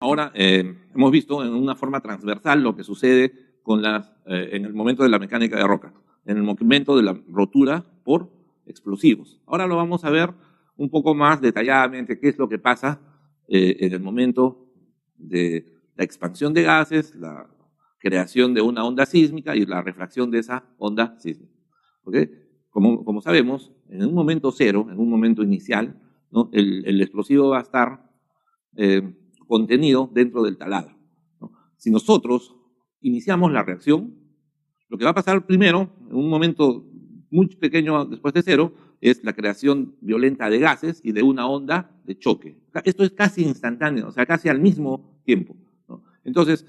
Ahora, hemos visto en una forma transversal lo que sucede con en el momento de la mecánica de roca, en el momento de la rotura por explosivos. Ahora lo vamos a ver un poco más detalladamente qué es lo que pasa en el momento de la expansión de gases, la creación de una onda sísmica y la refracción de esa onda sísmica. ¿Okay? Como sabemos, en un momento cero, en un momento inicial, ¿no? el explosivo va a estar contenido dentro del taladro, ¿no? Si nosotros iniciamos la reacción, lo que va a pasar primero, en un momento muy pequeño después de cero, es la creación violenta de gases y de una onda de choque. Esto es casi instantáneo, o sea, casi al mismo tiempo, ¿no? Entonces,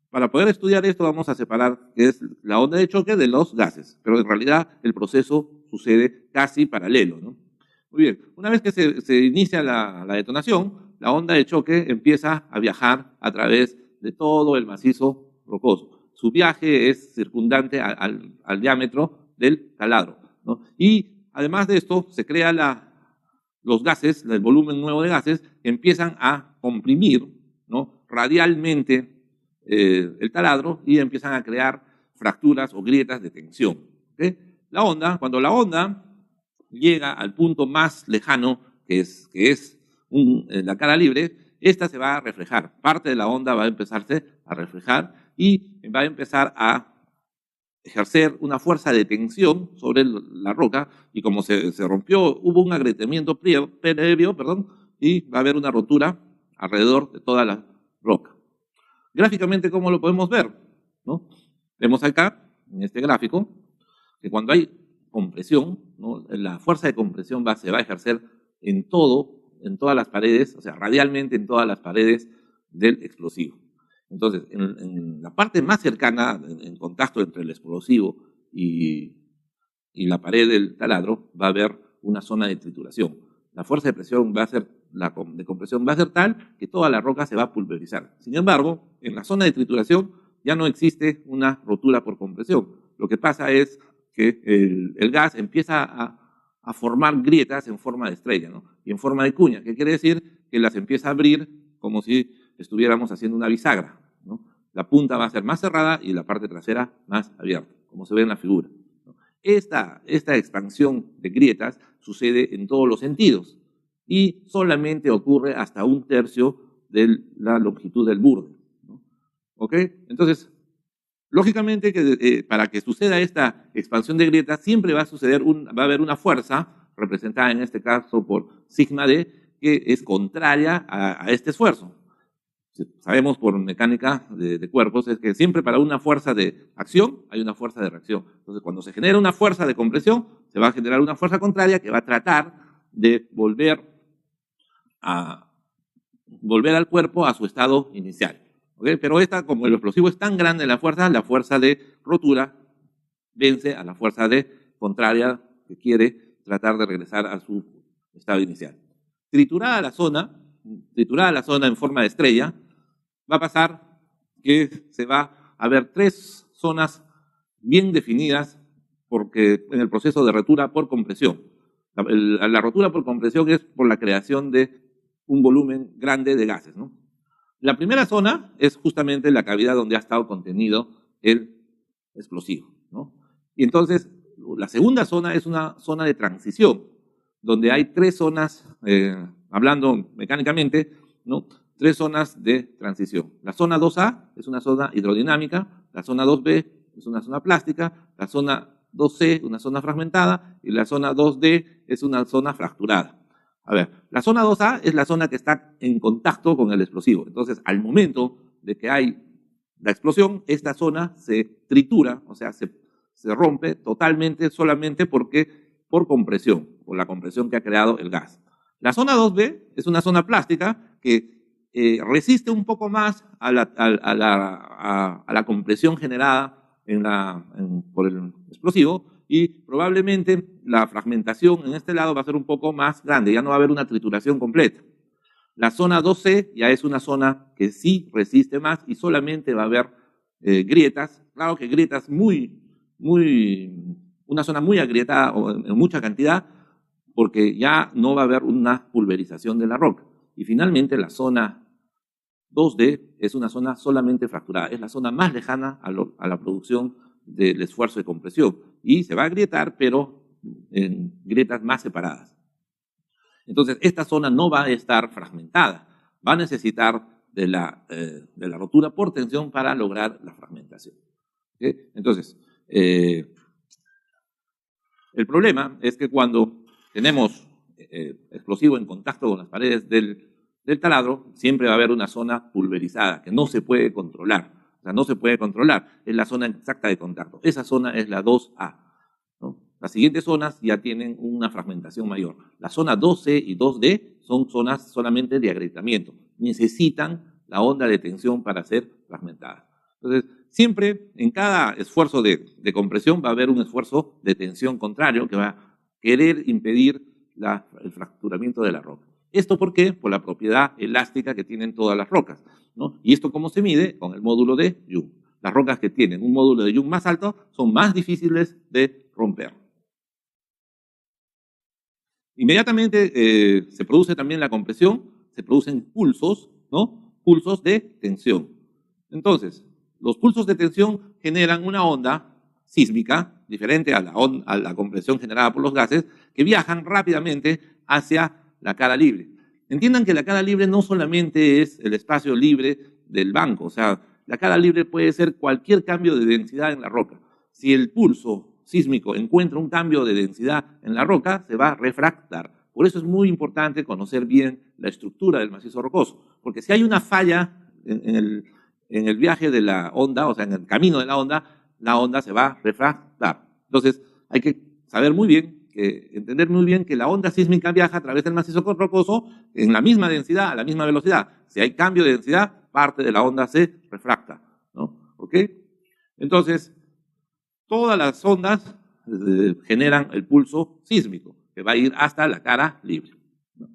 para poder estudiar esto vamos a separar qué es la onda de choque de los gases, pero en realidad el proceso sucede casi paralelo, ¿no? Muy bien, una vez que se inicia la detonación, la onda de choque empieza a viajar a través de todo el macizo rocoso. Su viaje es circundante al diámetro del taladro, ¿no? Y además de esto, se crea los gases, el volumen nuevo de gases, que empiezan a comprimir, ¿no? Radialmente el taladro y empiezan a crear fracturas o grietas de tensión. ¿Okay? Cuando la onda llega al punto más lejano, que es la cara libre, esta se va a reflejar. Parte de la onda va a empezarse a reflejar y va a empezar a ejercer una fuerza de tensión sobre la roca, y como se rompió, hubo un agrietamiento previo, y va a haber una rotura alrededor de toda la roca. Gráficamente, ¿cómo lo podemos ver? ¿No? Vemos acá, en este gráfico, que cuando hay compresión, ¿no? La fuerza de compresión se va a ejercer en todas las paredes, o sea, radialmente en todas las paredes del explosivo. Entonces, en la parte más cercana, en contacto entre el explosivo y la pared del taladro, va a haber una zona de trituración. La fuerza de presión de compresión va a ser tal que toda la roca se va a pulverizar. Sin embargo, en la zona de trituración ya no existe una rotura por compresión. Lo que pasa es que el gas empieza a formar grietas en forma de estrella, ¿no? Y en forma de cuña, que quiere decir que las empieza a abrir como si estuviéramos haciendo una bisagra, ¿no? La punta va a ser más cerrada y la parte trasera más abierta, como se ve en la figura. Esta expansión de grietas sucede en todos los sentidos y solamente ocurre hasta 1/3 de la longitud del burde, ¿no? ¿Ok? Entonces, lógicamente que para que suceda esta expansión de grietas siempre va a haber una fuerza, representada en este caso por sigma d, que es contraria a este esfuerzo. Sabemos por mecánica de cuerpos es que siempre para una fuerza de acción hay una fuerza de reacción. Entonces, cuando se genera una fuerza de compresión, se va a generar una fuerza contraria que va a tratar de volver al cuerpo a su estado inicial. ¿Okay? Pero como el explosivo es tan grande la fuerza de rotura vence a la fuerza de contraria que quiere tratar de regresar a su estado inicial. Triturada la zona en forma de estrella, va a pasar que se va a ver 3 zonas bien definidas porque en el proceso de rotura por compresión. La rotura por compresión es por la creación de un volumen grande de gases, ¿no? La primera zona es justamente la cavidad donde ha estado contenido el explosivo, ¿no? Y entonces, la segunda zona es una zona de transición, donde hay 3 zonas, hablando mecánicamente, ¿no? 3 zonas de transición. La zona 2A es una zona hidrodinámica, la zona 2B es una zona plástica, la zona 2C una zona fragmentada y la zona 2D es una zona fracturada. A ver, la zona 2A es la zona que está en contacto con el explosivo. Entonces, al momento de que hay la explosión, esta zona se tritura, o sea, se rompe totalmente solamente por compresión, por la compresión que ha creado el gas. La zona 2B es una zona plástica que resiste un poco más a la compresión generada por el explosivo, y probablemente la fragmentación en este lado va a ser un poco más grande, ya no va a haber una trituración completa. La zona 2C ya es una zona que sí resiste más y solamente va a haber grietas, claro que grietas una zona muy agrietada o en mucha cantidad, porque ya no va a haber una pulverización de la roca. Y finalmente la zona 2D es una zona solamente fracturada, es la zona más lejana a la producción del esfuerzo de compresión y se va a agrietar, pero en grietas más separadas. Entonces, esta zona no va a estar fragmentada, va a necesitar de la rotura por tensión para lograr la fragmentación. ¿Okay? Entonces, el problema es que cuando tenemos explosivo en contacto con las paredes del taladro, siempre va a haber una zona pulverizada que no se puede controlar. O sea, no se puede controlar, es la zona exacta de contacto. Esa zona es la 2A. ¿No? Las siguientes zonas ya tienen una fragmentación mayor. La zona 2C y 2D son zonas solamente de agrietamiento. Necesitan la onda de tensión para ser fragmentadas. Entonces, siempre en cada esfuerzo de compresión va a haber un esfuerzo de tensión contrario que va a querer impedir el fracturamiento de la roca. ¿Esto por qué? Por la propiedad elástica que tienen todas las rocas, ¿no? ¿Y esto cómo se mide? Con el módulo de Young. Las rocas que tienen un módulo de Young más alto son más difíciles de romper. Inmediatamente se produce también la compresión, se producen pulsos, ¿no? Pulsos de tensión. Entonces, los pulsos de tensión generan una onda sísmica, diferente a la compresión generada por los gases, que viajan rápidamente hacia la cara libre. Entiendan que la cara libre no solamente es el espacio libre del banco, o sea, la cara libre puede ser cualquier cambio de densidad en la roca. Si el pulso sísmico encuentra un cambio de densidad en la roca, se va a refractar. Por eso es muy importante conocer bien la estructura del macizo rocoso, porque si hay una falla en el viaje de la onda, o sea, en el camino de la onda se va a refractar. Entonces, hay que saber muy bien, entender muy bien que la onda sísmica viaja a través del macizo rocoso en la misma densidad, a la misma velocidad. Si hay cambio de densidad, parte de la onda se refracta, ¿no? ¿Ok? Entonces, todas las ondas generan el pulso sísmico, que va a ir hasta la cara libre, ¿no?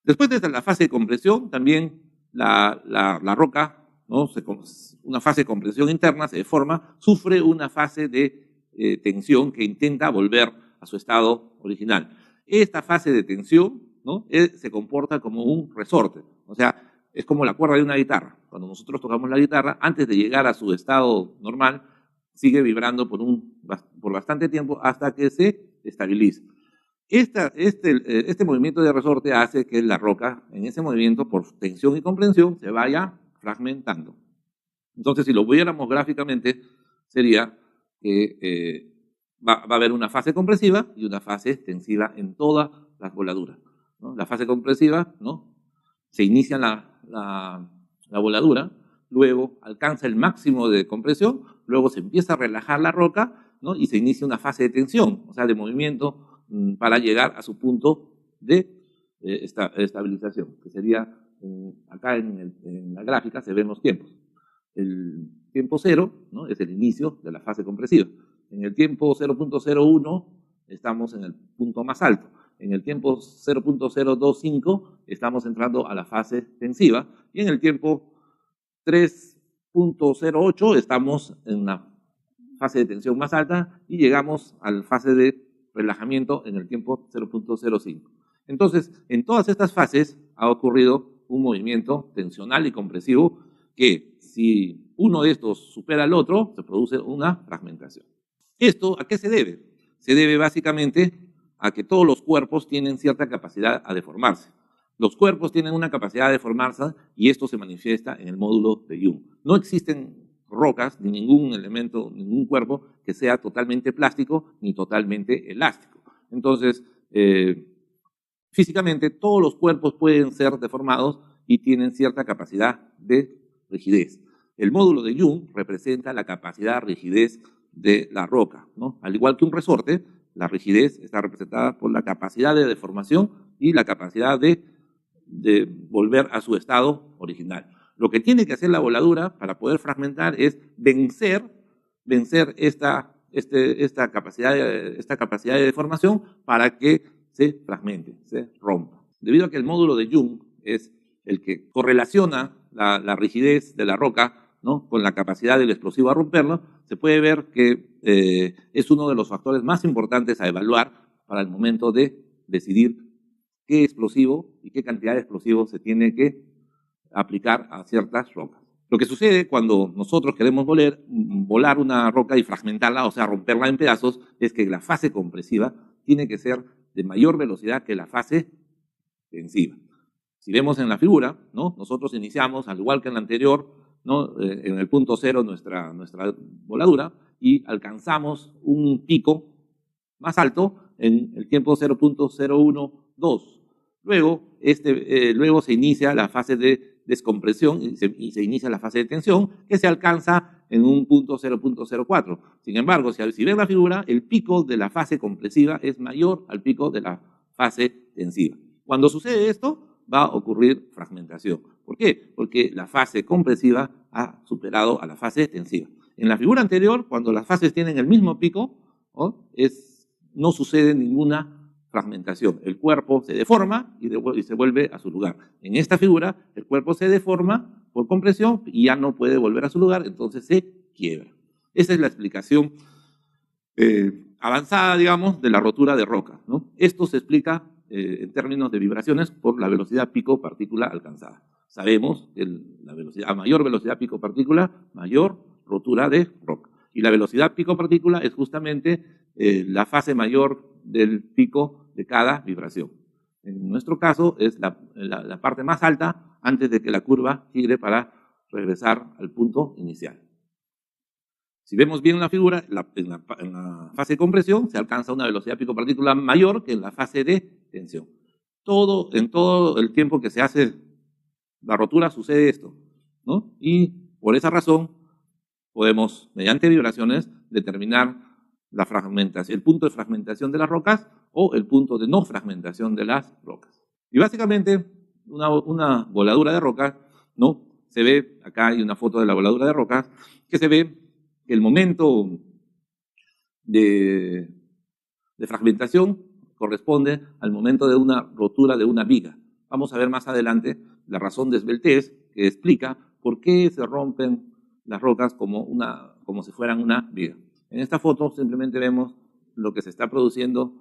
Después de la fase de compresión, también la roca, ¿no? Una fase de compresión interna se deforma, sufre una fase de tensión que intenta volver a su estado original. Esta fase de tensión, ¿no? Se comporta como un resorte, o sea, es como la cuerda de una guitarra. Cuando nosotros tocamos la guitarra, antes de llegar a su estado normal, sigue vibrando por bastante tiempo hasta que se estabiliza. Este movimiento de resorte hace que la roca, en ese movimiento, por tensión y compresión, se vaya fragmentando. Entonces, si lo viéramos gráficamente, sería que va a haber una fase compresiva y una fase extensiva en todas las voladuras, ¿no? La fase compresiva, ¿no? Se inicia la voladura, luego alcanza el máximo de compresión, luego se empieza a relajar la roca, ¿no? Y se inicia una fase de tensión, o sea, de movimiento para llegar a su punto de estabilización, que sería, acá en la gráfica se ven los tiempos. El tiempo 0, ¿no? Es el inicio de la fase compresiva. En el tiempo 0.01 estamos en el punto más alto. En el tiempo 0.025 estamos entrando a la fase tensiva y en el tiempo 3.08 estamos en una fase de tensión más alta y llegamos a la fase de relajamiento en el tiempo 0.05. Entonces, en todas estas fases ha ocurrido un movimiento tensional y compresivo que si uno de estos supera al otro, se produce una fragmentación. ¿Esto a qué se debe? Se debe básicamente a que todos los cuerpos tienen cierta capacidad a deformarse. Los cuerpos tienen una capacidad de deformarse y esto se manifiesta en el módulo de Young. No existen rocas ni ningún elemento, ningún cuerpo que sea totalmente plástico ni totalmente elástico. Entonces, físicamente todos los cuerpos pueden ser deformados y tienen cierta capacidad de rigidez. El módulo de Young representa la capacidad de rigidez de la roca, ¿no? Al igual que un resorte, la rigidez está representada por la capacidad de deformación y la capacidad de volver a su estado original. Lo que tiene que hacer la voladura para poder fragmentar es vencer esta capacidad de deformación para que se fragmente, se rompa. Debido a que el módulo de Young es el que correlaciona la rigidez de la roca, ¿no?, con la capacidad del explosivo a romperlo, se puede ver que es uno de los factores más importantes a evaluar para el momento de decidir qué explosivo y qué cantidad de explosivo se tiene que aplicar a ciertas rocas. Lo que sucede cuando nosotros queremos volar una roca y fragmentarla, o sea, romperla en pedazos, es que la fase compresiva tiene que ser de mayor velocidad que la fase tensiva. Si vemos en la figura, ¿no? Nosotros iniciamos, al igual que en la anterior, ¿no? En el punto cero nuestra voladura y alcanzamos un pico más alto en el tiempo 0.012. Luego se inicia la fase de descompresión y se inicia la fase de tensión, que se alcanza en un punto 0.04. Sin embargo, si ven la figura, el pico de la fase compresiva es mayor al pico de la fase tensiva. Cuando sucede esto, va a ocurrir fragmentación. ¿Por qué? Porque la fase compresiva ha superado a la fase tensiva. En la figura anterior, cuando las fases tienen el mismo pico, ¿no? No sucede ninguna fragmentación. El cuerpo se deforma y se vuelve a su lugar. En esta figura, el cuerpo se deforma por compresión y ya no puede volver a su lugar, entonces se quiebra. Esa es la explicación avanzada, digamos, de la rotura de roca, ¿no? Esto se explica en términos de vibraciones por la velocidad pico-partícula alcanzada. Sabemos que a mayor velocidad pico-partícula, mayor rotura de roca. Y la velocidad pico-partícula es justamente la fase mayor del pico de cada vibración. En nuestro caso es la parte más alta antes de que la curva gire para regresar al punto inicial. Si vemos bien la figura, en la fase de compresión se alcanza una velocidad pico-partícula mayor que en la fase de tensión. En todo el tiempo que se hace la rotura sucede esto, ¿no? Y por esa razón podemos, mediante vibraciones, determinar el punto de fragmentación de las rocas o el punto de no fragmentación de las rocas. Y básicamente, una voladura de roca, ¿no? Se ve, acá hay una foto de la voladura de roca, que se ve que el momento de fragmentación corresponde al momento de una rotura de una viga. Vamos a ver más adelante la razón de Sveltes, que explica por qué se rompen las rocas como si fueran una viga. En esta foto simplemente vemos lo que se está produciendo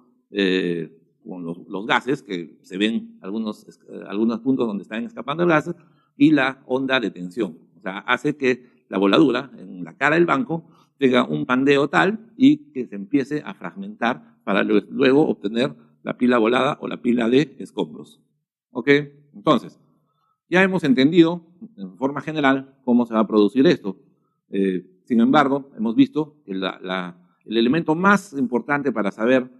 con los gases, que se ven algunos puntos donde están escapando los gases, y la onda de tensión. O sea, hace que la voladura en la cara del banco tenga un pandeo tal y que se empiece a fragmentar para luego obtener la pila volada o la pila de escombros. ¿Ok? Entonces, ya hemos entendido en forma general cómo se va a producir esto. Sin embargo, hemos visto que el elemento más importante para saber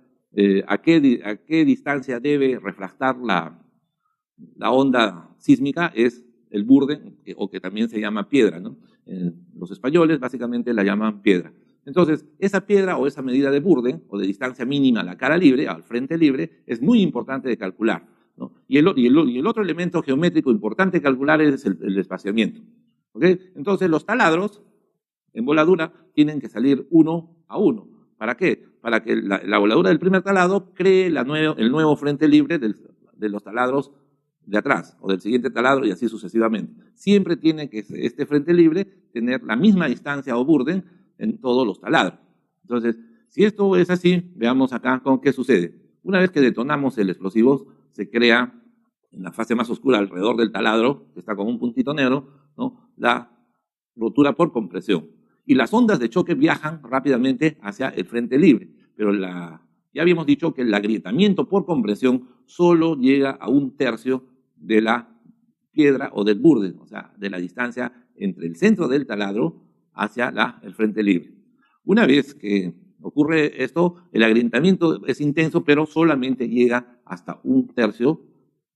a qué distancia debe refractar la onda sísmica es el burde, o que también se llama piedra, ¿no? Los españoles básicamente la llaman piedra. Entonces, esa piedra o esa medida de burde, o de distancia mínima a la cara libre, al frente libre, es muy importante de calcular, ¿no? Y el otro elemento geométrico importante de calcular es el espaciamiento. ¿Okay? Entonces, los taladros en voladura tienen que salir uno a uno. ¿Para qué? Para que la voladura del primer taladro cree el nuevo frente libre de los taladros de atrás, o del siguiente taladro, y así sucesivamente. Siempre tiene que este frente libre tener la misma distancia o burde en todos los taladros. Entonces, si esto es así, veamos acá con qué sucede. Una vez que detonamos el explosivo, se crea en la fase más oscura alrededor del taladro, que está con un puntito negro, ¿no? La rotura por compresión. Y las ondas de choque viajan rápidamente hacia el frente libre, pero ya habíamos dicho que el agrietamiento por compresión solo llega a un tercio de la piedra o del burde, o sea, de la distancia entre el centro del taladro hacia el frente libre. Una vez que ocurre esto, el agrietamiento es intenso, pero solamente llega hasta un tercio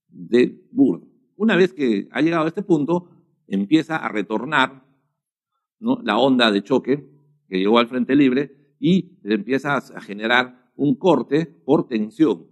del burde. Una vez que ha llegado a este punto, empieza a retornar, ¿no?, la onda de choque que llegó al frente libre y empieza a generar un corte por tensión.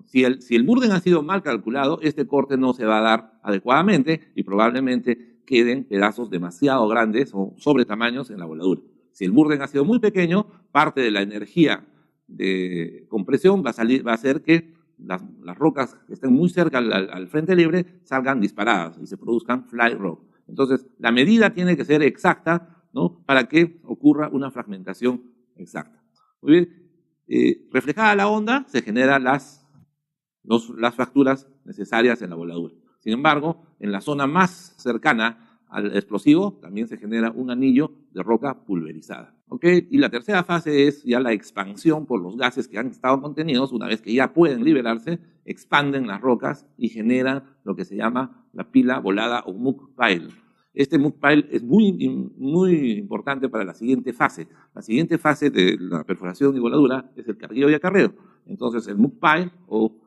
Si el burden ha sido mal calculado, este corte no se va a dar adecuadamente y probablemente queden pedazos demasiado grandes o sobre tamaños en la voladura. Si el burden ha sido muy pequeño, parte de la energía de compresión va a hacer que las rocas que estén muy cerca al frente libre salgan disparadas y se produzcan fly rock. Entonces, la medida tiene que ser exacta, ¿no?, para que ocurra una fragmentación exacta. Muy bien, reflejada la onda, se generan las fracturas necesarias en la voladura. Sin embargo, en la zona más cercana al explosivo también se genera un anillo de roca pulverizada. ¿Ok? Y la tercera fase es ya la expansión por los gases que han estado contenidos. Una vez que ya pueden liberarse, expanden las rocas y generan lo que se llama la pila volada o muck pile. Este muck pile es muy importante para la siguiente fase. La siguiente fase de la perforación y voladura es el cargueo y acarreo. Entonces el muck pile o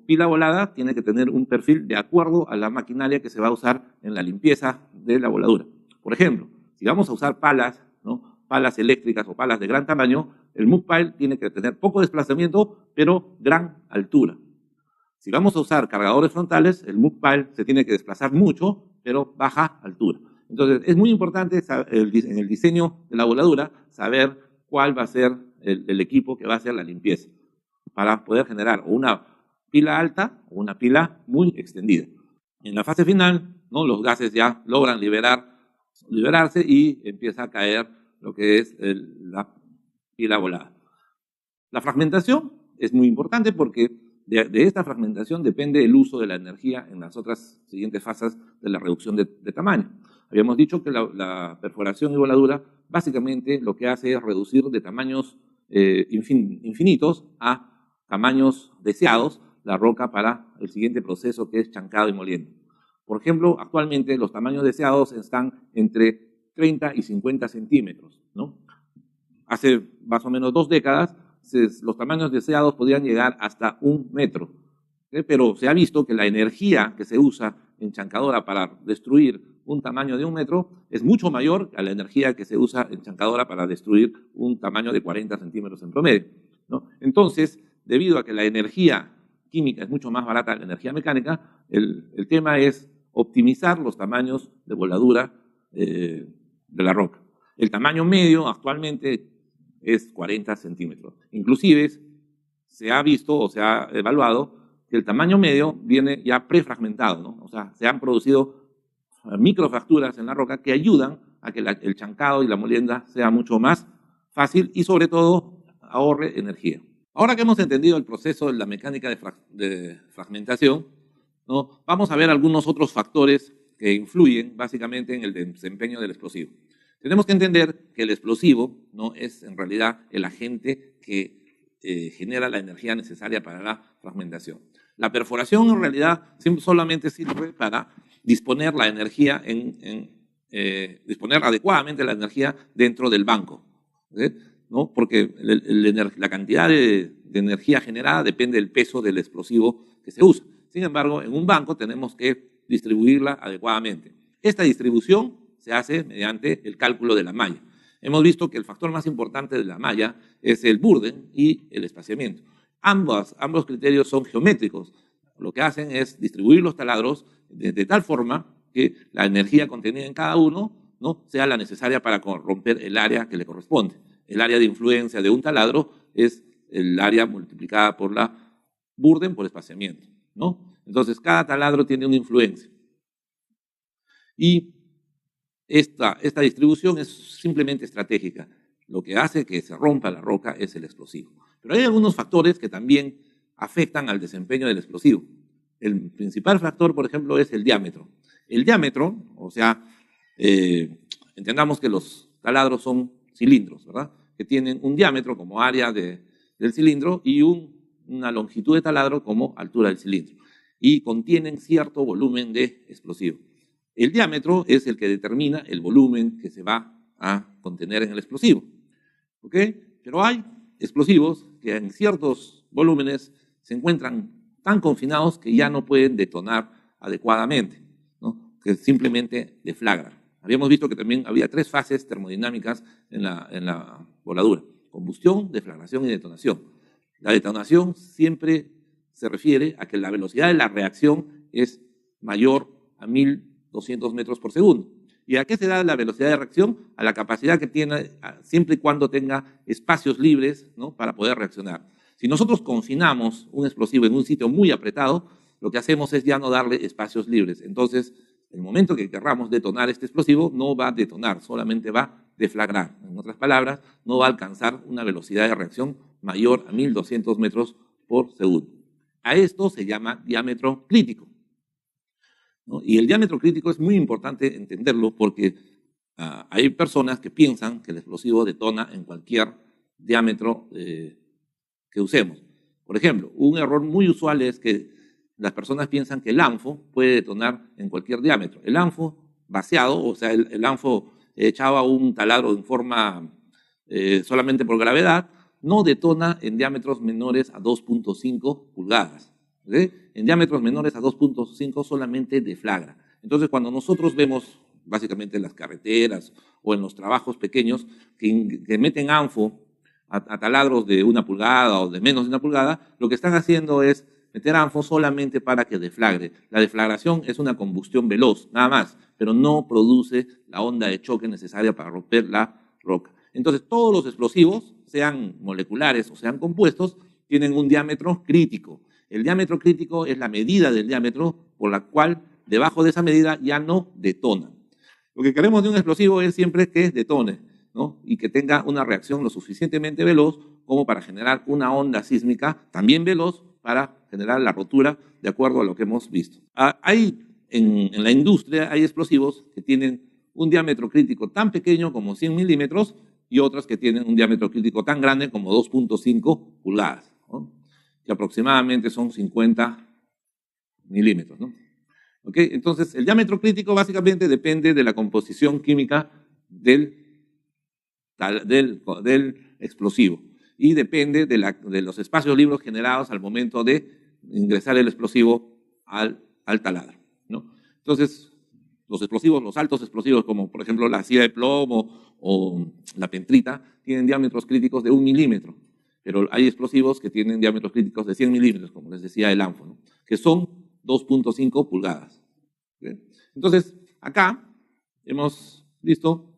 pila volada tiene que tener un perfil de acuerdo a la maquinaria que se va a usar en la limpieza de la voladura. Por ejemplo, si vamos a usar palas, ¿no? Palas eléctricas o palas de gran tamaño, el muck pile tiene que tener poco desplazamiento, pero gran altura. Si vamos a usar cargadores frontales, el muck pile se tiene que desplazar mucho, pero baja altura. Entonces, es muy importante en el diseño de la voladura saber cuál va a ser el equipo que va a hacer la limpieza para poder generar una pila alta o una pila muy extendida. En la fase final, ¿no? Los gases ya logran liberarse y empieza a caer lo que es la pila volada. La fragmentación es muy importante porque de esta fragmentación depende el uso de la energía en las otras siguientes fases de la reducción de tamaño. Habíamos dicho que la perforación y voladura básicamente lo que hace es reducir de tamaños infinitos a tamaños deseados la roca para el siguiente proceso que es chancado y moliendo. Por ejemplo, actualmente los tamaños deseados están entre 30 y 50 centímetros, ¿no? Hace más o menos 2 décadas los tamaños deseados podían llegar hasta 1 metro. Pero se ha visto que la energía que se usa en chancadora para destruir un tamaño de 1 metro es mucho mayor a la energía que se usa en chancadora para destruir un tamaño de 40 centímetros en promedio, ¿no? Entonces, debido a que la energía química es mucho más barata que la energía mecánica, el tema es optimizar los tamaños de voladura de la roca. El tamaño medio actualmente es 40 centímetros. Inclusive se ha visto o se ha evaluado que el tamaño medio viene ya prefragmentado, ¿no? O sea, se han producido microfracturas en la roca que ayudan a que el chancado y la molienda sea mucho más fácil y sobre todo ahorre energía. Ahora que hemos entendido el proceso de la mecánica de fragmentación, ¿no? Vamos a ver algunos otros factores que influyen básicamente en el desempeño del explosivo. Tenemos que entender que el explosivo no es en realidad el agente que genera la energía necesaria para la fragmentación. La perforación en realidad solamente sirve para disponer la energía disponer adecuadamente la energía dentro del banco, ¿sí? ¿No? Porque la cantidad de energía generada depende del peso del explosivo que se usa. Sin embargo, en un banco tenemos que distribuirla adecuadamente. Esta distribución se hace mediante el cálculo de la malla. Hemos visto que el factor más importante de la malla es el burden y el espaciamiento. Ambos criterios son geométricos. Lo que hacen es distribuir los taladros de tal forma que la energía contenida en cada uno no sea la necesaria para romper el área que le corresponde. El área de influencia de un taladro es el área multiplicada por la burden por espaciamiento, ¿no? Entonces, cada taladro tiene una influencia. Y esta distribución es simplemente estratégica. Lo que hace que se rompa la roca es el explosivo. Pero hay algunos factores que también afectan al desempeño del explosivo. El principal factor, por ejemplo, es el diámetro. El diámetro, o sea, entendamos que los taladros son cilindros, ¿verdad? Que tienen un diámetro como área del cilindro y una longitud de taladro como altura del cilindro. Y contienen cierto volumen de explosivo. El diámetro es el que determina el volumen que se va a contener en el explosivo. ¿Ok? Pero hay explosivos que en ciertos volúmenes se encuentran tan confinados que ya no pueden detonar adecuadamente, ¿no? Que simplemente deflagran. Habíamos visto que también había 3 fases termodinámicas en la voladura: combustión, deflagración y detonación. La detonación siempre se refiere a que la velocidad de la reacción es mayor a 1200 metros por segundo. ¿Y a qué se da la velocidad de reacción? A la capacidad que tiene, siempre y cuando tenga espacios libres, ¿no? Para poder reaccionar. Si nosotros confinamos un explosivo en un sitio muy apretado, lo que hacemos es ya no darle espacios libres. Entonces, el momento que querramos detonar este explosivo, no va a detonar, solamente va a deflagrar. En otras palabras, no va a alcanzar una velocidad de reacción mayor a 1200 metros por segundo. A esto se llama diámetro crítico. ¿no? Y el diámetro crítico es muy importante entenderlo porque hay personas que piensan que el explosivo detona en cualquier diámetro que usemos. Por ejemplo, un error muy usual es que las personas piensan que el ANFO puede detonar en cualquier diámetro. El ANFO vaciado, o sea, el ANFO echaba un taladro en forma solamente por gravedad, no detona en diámetros menores a 2.5 pulgadas. ¿Sí? En diámetros menores a 2.5 solamente deflagra. Entonces, cuando nosotros vemos, básicamente en las carreteras o en los trabajos pequeños, que meten ANFO a taladros de 1 pulgada o de menos de 1 pulgada, lo que están haciendo es meter ANFO solamente para que deflagre. La deflagración es una combustión veloz, nada más, pero no produce la onda de choque necesaria para romper la roca. Entonces, todos los explosivos, sean moleculares o sean compuestos, tienen un diámetro crítico. El diámetro crítico es la medida del diámetro por la cual debajo de esa medida ya no detona. Lo que queremos de un explosivo es siempre que detone, ¿no? Y que tenga una reacción lo suficientemente veloz como para generar una onda sísmica también veloz para generar la rotura de acuerdo a lo que hemos visto. En la industria hay explosivos que tienen un diámetro crítico tan pequeño como 100 milímetros y otras que tienen un diámetro crítico tan grande como 2.5 pulgadas, ¿no? Que aproximadamente son 50 milímetros, ¿no? ¿Okay? Entonces, el diámetro crítico básicamente depende de la composición química del explosivo y depende de los espacios libres generados al momento de ingresar el explosivo al taladro, ¿no? Entonces, los explosivos, los altos explosivos, como por ejemplo la silla de plomo o la pentrita, tienen diámetros críticos de 1 milímetro, pero hay explosivos que tienen diámetros críticos de 100 milímetros, como les decía el ANFO, ¿no? Que son 2.5 pulgadas. ¿Okay? Entonces, acá hemos visto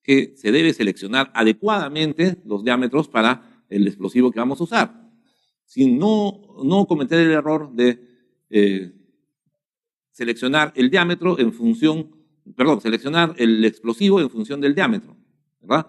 que se debe seleccionar adecuadamente los diámetros para el explosivo que vamos a usar, sin no cometer el error de seleccionar el diámetro en función, seleccionar el explosivo en función del diámetro, ¿verdad?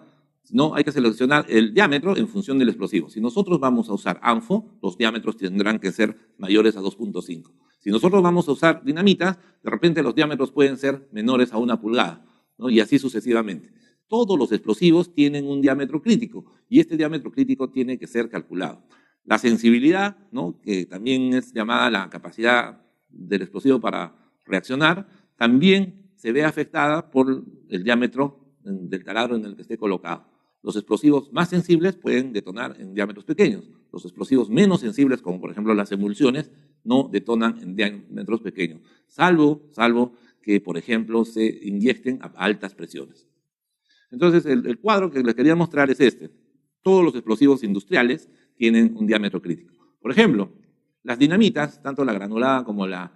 No, hay que seleccionar el diámetro en función del explosivo. Si nosotros vamos a usar ANFO, los diámetros tendrán que ser mayores a 2.5. Si nosotros vamos a usar dinamita, de repente los diámetros pueden ser menores a 1 pulgada, ¿no? Y así sucesivamente. Todos los explosivos tienen un diámetro crítico y este diámetro crítico tiene que ser calculado. La sensibilidad, ¿no? Que también es llamada la capacidad del explosivo para reaccionar, también se ve afectada por el diámetro del taladro en el que esté colocado. Los explosivos más sensibles pueden detonar en diámetros pequeños. Los explosivos menos sensibles, como por ejemplo las emulsiones, no detonan en diámetros pequeños, salvo que, por ejemplo, se inyecten a altas presiones. Entonces, el cuadro que les quería mostrar es este. Todos los explosivos industriales tienen un diámetro crítico. Por ejemplo, las dinamitas, tanto la granulada como la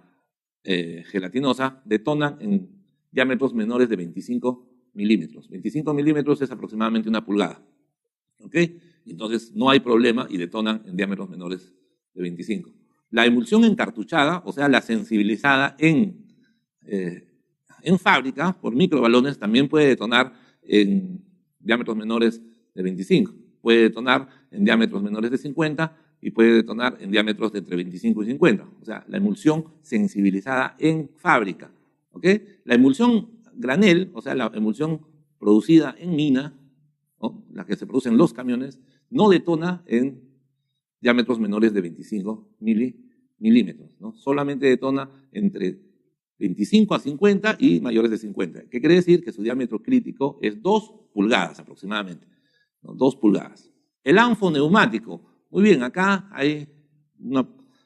gelatinosa, detonan en diámetros menores de 25 milímetros. 25 milímetros es aproximadamente 1 pulgada. ¿Ok? Entonces, no hay problema y detonan en diámetros menores de 25. La emulsión encartuchada, o sea, la sensibilizada en fábrica por microbalones, también puede detonar en diámetros menores de 25. Puede detonar en diámetros menores de 50 y puede detonar en diámetros de entre 25 y 50. O sea, la emulsión sensibilizada en fábrica. ¿Ok? La emulsión granel, o sea, la emulsión producida en mina, ¿no? La que se produce en los camiones, no detona en diámetros menores de 25 milímetros, ¿no? Solamente detona entre 25 a 50 y mayores de 50. ¿Qué quiere decir? Que su diámetro crítico es 2 pulgadas aproximadamente, ¿no? 2 pulgadas. El ANFO neumático. Muy bien, acá hay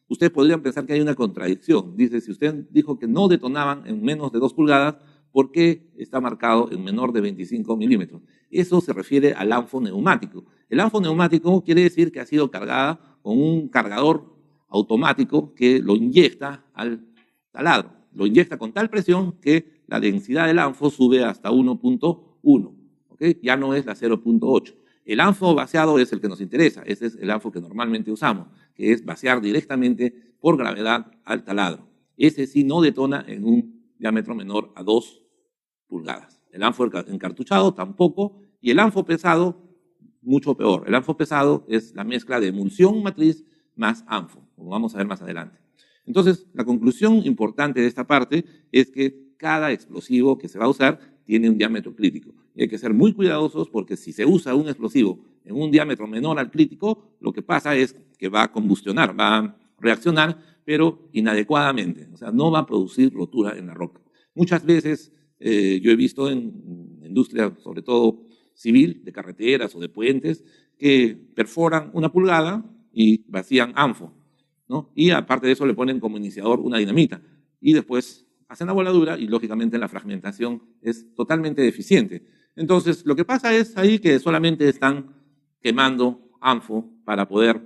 ustedes podrían pensar que hay una contradicción. Dice, si usted dijo que no detonaban en menos de 2 pulgadas, ¿por qué está marcado en menor de 25 milímetros? Eso se refiere al ANFO neumático. El ANFO neumático quiere decir que ha sido cargada con un cargador automático que lo inyecta al taladro. Lo inyecta con tal presión que la densidad del ANFO sube hasta 1.1, ¿okay? Ya no es la 0.8. El ANFO vaciado es el que nos interesa, ese es el ANFO que normalmente usamos, que es vaciar directamente por gravedad al taladro. Ese sí no detona en un diámetro menor a 2 pulgadas. El ANFO encartuchado tampoco, y el ANFO pesado, mucho peor. El ANFO pesado es la mezcla de emulsión matriz más ANFO, como vamos a ver más adelante. Entonces, la conclusión importante de esta parte es que cada explosivo que se va a usar tiene un diámetro crítico. Y hay que ser muy cuidadosos porque si se usa un explosivo en un diámetro menor al crítico, lo que pasa es que va a combustionar, va a reaccionar, pero inadecuadamente. O sea, no va a producir rotura en la roca. Muchas veces yo he visto en industria, sobre todo civil, de carreteras o de puentes, que perforan 1 pulgada y vacían ANFO, ¿no? Y aparte de eso le ponen como iniciador una dinamita. Y después hacen la voladura y lógicamente la fragmentación es totalmente deficiente. Entonces, lo que pasa es ahí que solamente están quemando ANFO para poder,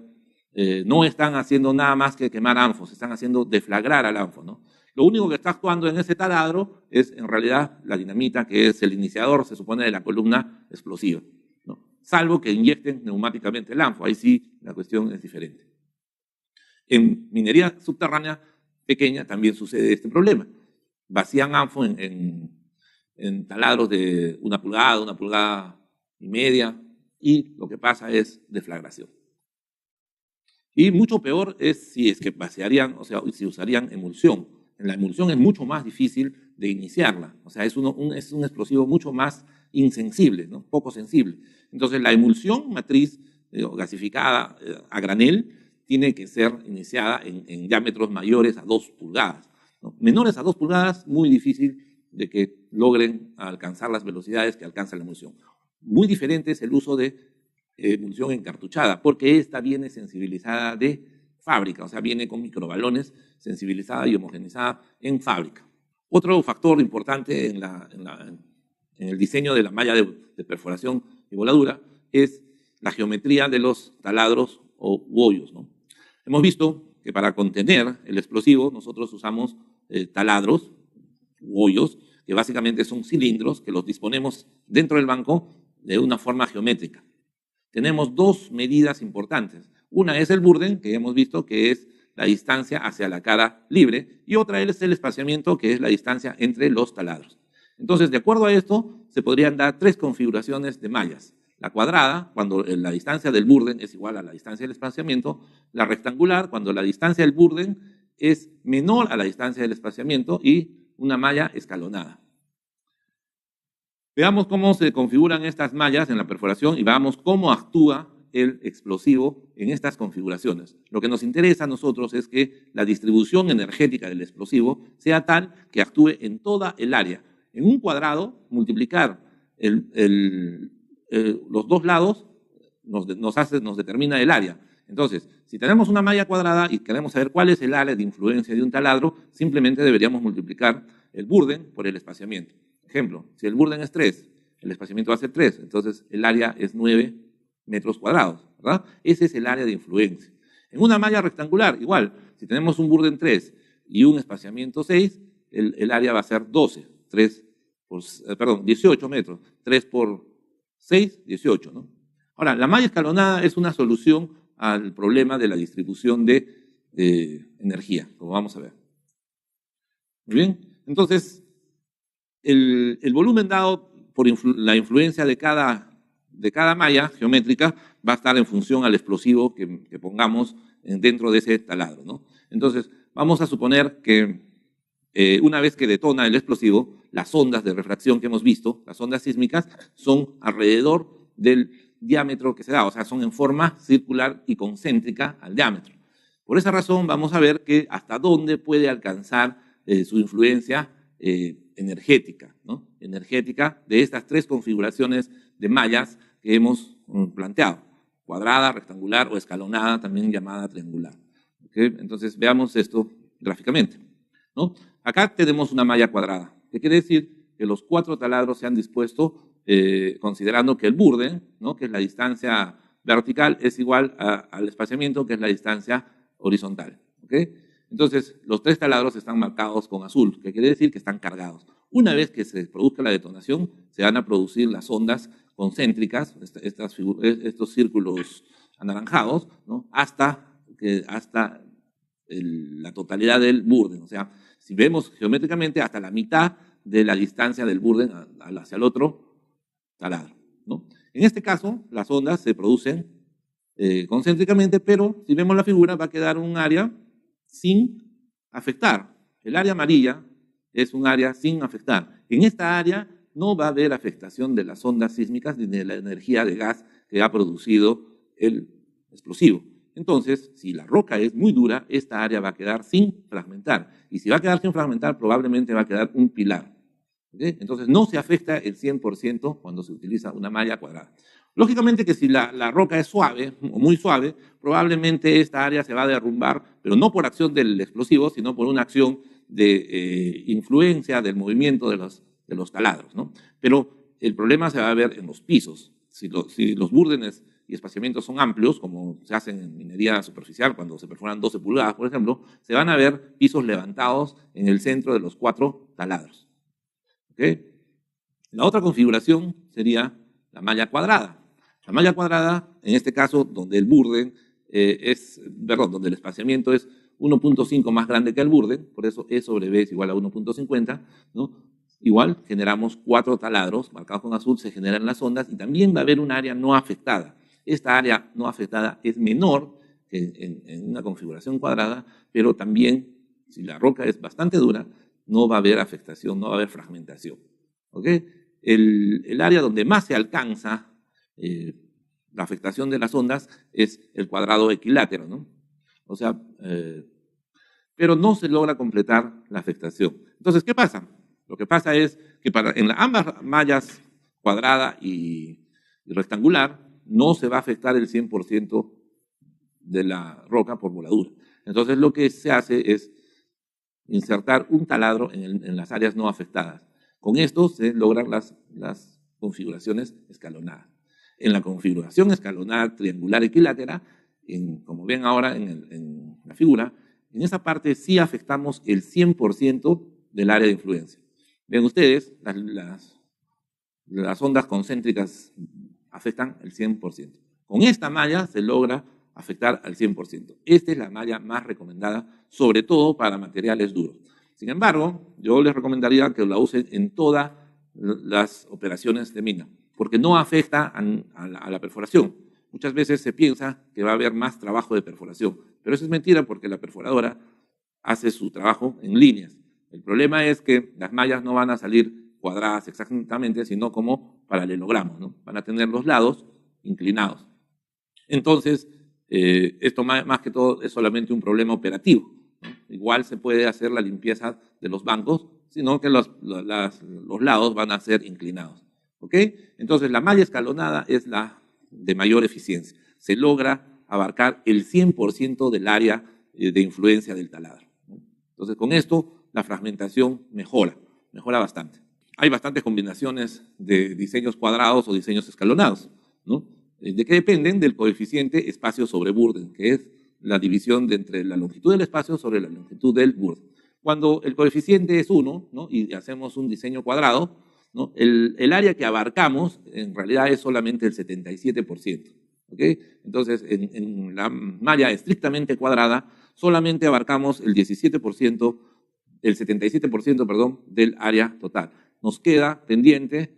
no están haciendo nada más que quemar ANFO, se están haciendo deflagrar al ANFO, ¿no? Lo único que está actuando en ese taladro es en realidad la dinamita, que es el iniciador, se supone, de la columna explosiva, ¿no? Salvo que inyecten neumáticamente el ANFO, ahí sí la cuestión es diferente. En minería subterránea pequeña también sucede este problema. Vacían ANFO en taladros de 1 pulgada, 1 pulgada y media, y lo que pasa es deflagración. Y mucho peor es si es que vaciarían, o sea, si usarían emulsión. En la emulsión es mucho más difícil de iniciarla, o sea, es un explosivo mucho más insensible, ¿no? Poco sensible. Entonces, la emulsión matriz gasificada a granel tiene que ser iniciada en diámetros mayores a 2 pulgadas, ¿no? Menores a 2 pulgadas, muy difícil de que logren alcanzar las velocidades que alcanza la emulsión. Muy diferente es el uso de emulsión encartuchada, porque esta viene sensibilizada de fábrica, o sea, viene con microbalones, sensibilizada y homogenizada en fábrica. Otro factor importante en el diseño de la malla de perforación y voladura es la geometría de los taladros o hoyos, ¿no? Hemos visto que para contener el explosivo nosotros usamos taladros, hoyos, que básicamente son cilindros que los disponemos dentro del banco de una forma geométrica. Tenemos 2 medidas importantes. Una es el burden, que hemos visto que es la distancia hacia la cara libre, y otra es el espaciamiento, que es la distancia entre los taladros. Entonces, de acuerdo a esto, se podrían dar 3 configuraciones de mallas. La cuadrada, cuando la distancia del burden es igual a la distancia del espaciamiento. La rectangular, cuando la distancia del burden es menor a la distancia del espaciamiento, y una malla escalonada. Veamos cómo se configuran estas mallas en la perforación y veamos cómo actúa el explosivo en estas configuraciones. Lo que nos interesa a nosotros es que la distribución energética del explosivo sea tal que actúe en toda el área. En un cuadrado, multiplicar los 2 lados nos determina el área. Entonces, si tenemos una malla cuadrada y queremos saber cuál es el área de influencia de un taladro, simplemente deberíamos multiplicar el burden por el espaciamiento. Ejemplo, si el burden es 3, el espaciamiento va a ser 3, entonces el área es 9 metros cuadrados, ¿verdad? Ese es el área de influencia. En una malla rectangular, igual, si tenemos un burden 3 y un espaciamiento 6, el área va a ser 12, 18 metros, 3 por 6, 18, ¿no? Ahora, la malla escalonada es una solución al problema de la distribución de energía, como vamos a ver. Muy bien, entonces, el volumen dado por la influencia de cada malla geométrica va a estar en función al explosivo que pongamos dentro de ese taladro, ¿no? Entonces, vamos a suponer que una vez que detona el explosivo, las ondas de refracción que hemos visto, las ondas sísmicas, son alrededor del diámetro que se da, o sea, son en forma circular y concéntrica al diámetro. Por esa razón, vamos a ver que hasta dónde puede alcanzar su influencia energética, ¿no? Energética de estas 3 configuraciones de mallas que hemos planteado: cuadrada, rectangular o escalonada, también llamada triangular. ¿Okay? Entonces, veamos esto gráficamente, ¿no? Acá tenemos una malla cuadrada, que quiere decir que los 4 taladros se han dispuesto considerando que el burden, ¿no?, que es la distancia vertical, es igual al espaciamiento, que es la distancia horizontal. ¿Okay? Entonces, los 3 taladros están marcados con azul, que quiere decir que están cargados. Una vez que se produzca la detonación, se van a producir las ondas concéntricas, estos círculos anaranjados, ¿no?, hasta la totalidad del burden. O sea, si vemos geométricamente, hasta la mitad de la distancia del burden hacia el otro taladro, ¿no? En este caso, las ondas se producen concéntricamente, pero si vemos la figura va a quedar un área sin afectar. El área amarilla es un área sin afectar. En esta área no va a haber afectación de las ondas sísmicas ni de la energía de gas que ha producido el explosivo. Entonces, si la roca es muy dura, esta área va a quedar sin fragmentar. Y si va a quedar sin fragmentar, probablemente va a quedar un pilar. ¿Okay? Entonces, no se afecta el 100% cuando se utiliza una malla cuadrada. Lógicamente que si la roca es suave o muy suave, probablemente esta área se va a derrumbar, pero no por acción del explosivo, sino por una acción de influencia del movimiento de los taladros, ¿no? Pero el problema se va a ver en los pisos. Si los búrdenes y espaciamientos son amplios, como se hacen en minería superficial, cuando se perforan 12 pulgadas, por ejemplo, se van a ver pisos levantados en el centro de los 4 taladros. ¿Okay? La otra configuración sería la malla cuadrada. La malla cuadrada, en este caso, donde el burden donde el espaciamiento es 1.5 más grande que el burden, por eso E sobre B es igual a 1.50, ¿no? Igual generamos 4 taladros, marcados con azul, se generan las ondas y también va a haber un área no afectada. Esta área no afectada es menor que en una configuración cuadrada, pero también, si la roca es bastante dura, no va a haber afectación, no va a haber fragmentación. ¿Okay? El área donde más se alcanza la afectación de las ondas es el cuadrado equilátero, ¿no? O sea, pero no se logra completar la afectación. Entonces, ¿qué pasa? Lo que pasa es que en ambas mallas cuadrada y rectangular no se va a afectar el 100% de la roca por voladura. Entonces, lo que se hace es insertar un taladro en las áreas no afectadas. Con esto se logran las configuraciones escalonadas. En la configuración escalonada triangular equilátera, como ven ahora en la figura, en esa parte sí afectamos el 100% del área de influencia. Ven ustedes, las ondas concéntricas afectan el 100%. Con esta malla se logra afectar al 100%. Esta es la malla más recomendada, sobre todo para materiales duros. Sin embargo, yo les recomendaría que la usen en todas las operaciones de mina, porque no afecta a la perforación. Muchas veces se piensa que va a haber más trabajo de perforación, pero eso es mentira porque la perforadora hace su trabajo en líneas. El problema es que las mallas no van a salir cuadradas exactamente, sino como paralelogramos, ¿no? Van a tener los lados inclinados. Entonces, esto más que todo es solamente un problema operativo, ¿no? Igual se puede hacer la limpieza de los bancos, sino que los lados van a ser inclinados. ¿Ok? Entonces, la malla escalonada es la de mayor eficiencia. Se logra abarcar el 100% del área de influencia del taladro, ¿no? Entonces, con esto, la fragmentación mejora bastante. Hay bastantes combinaciones de diseños cuadrados o diseños escalonados, ¿no? ¿De qué dependen? Del coeficiente espacio sobre burden, que es la división entre la longitud del espacio sobre la longitud del burden. Cuando el coeficiente es 1, ¿no? Y hacemos un diseño cuadrado, ¿no? El área que abarcamos en realidad es solamente el 77%. ¿Okay? Entonces, en la malla estrictamente cuadrada, solamente abarcamos el 77%, el 77%, perdón, del área total. Nos queda pendiente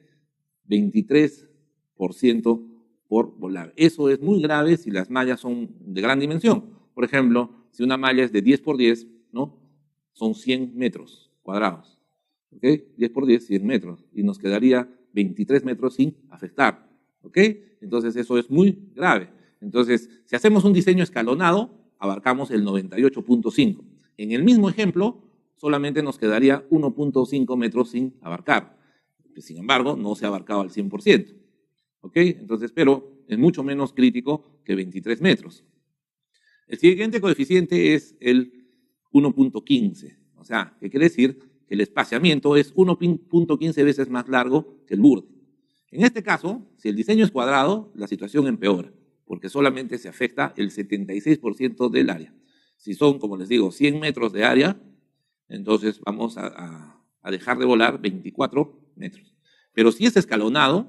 23% por volar. Eso es muy grave si las mallas son de gran dimensión. Por ejemplo, si una malla es de 10 por 10, ¿no? Son 100 metros cuadrados. ¿Ok? 10 por 10, 100 metros. Y nos quedaría 23 metros sin afectar. ¿Ok? Entonces eso es muy grave. Entonces, si hacemos un diseño escalonado, abarcamos el 98.5. En el mismo ejemplo, solamente nos quedaría 1.5 metros sin abarcar. Sin embargo, no se ha abarcado al 100%. ¿Ok? Entonces, pero es mucho menos crítico que 23 metros. El siguiente coeficiente es el 1.15. O sea, ¿qué quiere decir? Que el espaciamiento es 1.15 veces más largo que el burden. En este caso, si el diseño es cuadrado, la situación empeora, porque solamente se afecta el 76% del área. Si son, como les digo, 100 metros de área, entonces vamos a dejar de volar 24 metros. Pero si es escalonado,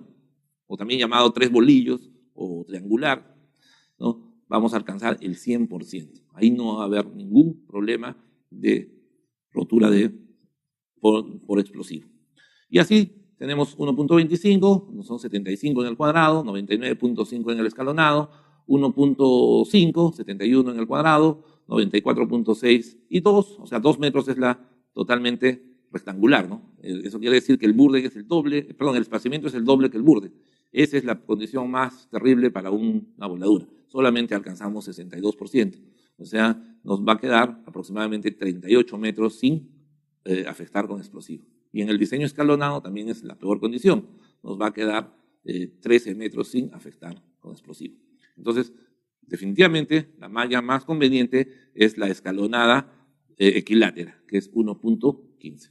o también llamado 3 bolillos o triangular, ¿no? Vamos a alcanzar el 100%. Ahí no va a haber ningún problema de rotura por explosivo. Y así tenemos 1.25, son 75 en el cuadrado, 99.5 en el escalonado, 1.5, 71 en el cuadrado, 94.6 y 2, o sea, 2 metros es la totalmente rectangular, ¿no? Eso quiere decir que el burde es el doble, perdón, el espaciamiento es el doble que el burde. Esa es la condición más terrible para una voladura. Solamente alcanzamos 62%. O sea, nos va a quedar aproximadamente 38 metros sin afectar con explosivo. Y en el diseño escalonado también es la peor condición. Nos va a quedar 13 metros sin afectar con explosivo. Entonces, definitivamente, la malla más conveniente es la escalonada equilátera, que es 1.15.